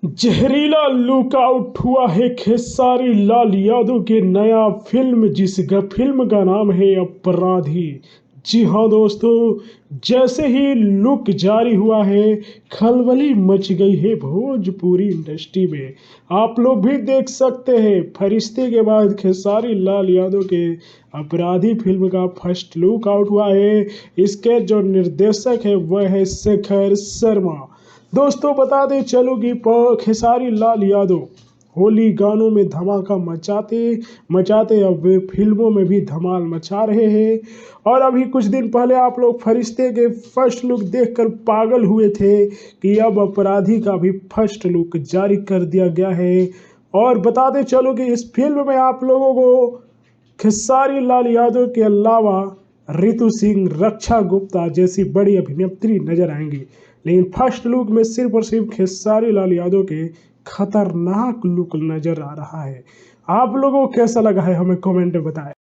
जहरीला लुकआउट हुआ है खेसारी लाल यादव की नया फिल्म फिल्म का नाम है अपराधी। जी हाँ दोस्तों, जैसे ही लुक जारी हुआ है खलबली मच गई है भोजपुरी इंडस्ट्री में। आप लोग भी देख सकते हैं फरिश्ते के बाद खेसारी लाल यादव के अपराधी फिल्म का फर्स्ट लुक आउट हुआ है। इसके जो निर्देशक है वह है शेखर शर्मा। दोस्तों बता दें चलो कि खेसारी लाल यादव होली गानों में धमाका मचाते मचाते अब वे फिल्मों में भी धमाल मचा रहे हैं। और अभी कुछ दिन पहले आप लोग फरिश्ते के फर्स्ट लुक देखकर पागल हुए थे कि अब अपराधी का भी फर्स्ट लुक जारी कर दिया गया है। और बताते चलो कि इस फिल्म में आप लोगों को खेसारी लाल यादव के अलावा रितु सिंह, रक्षा गुप्ता जैसी बड़ी अभिनेत्री नजर आएंगी। लेकिन फर्स्ट लुक में सिर्फ और सिर्फ खेसारी लाल यादव के खतरनाक लुक नजर आ रहा है। आप लोगों को कैसा लगा है हमें कमेंट में बताएं।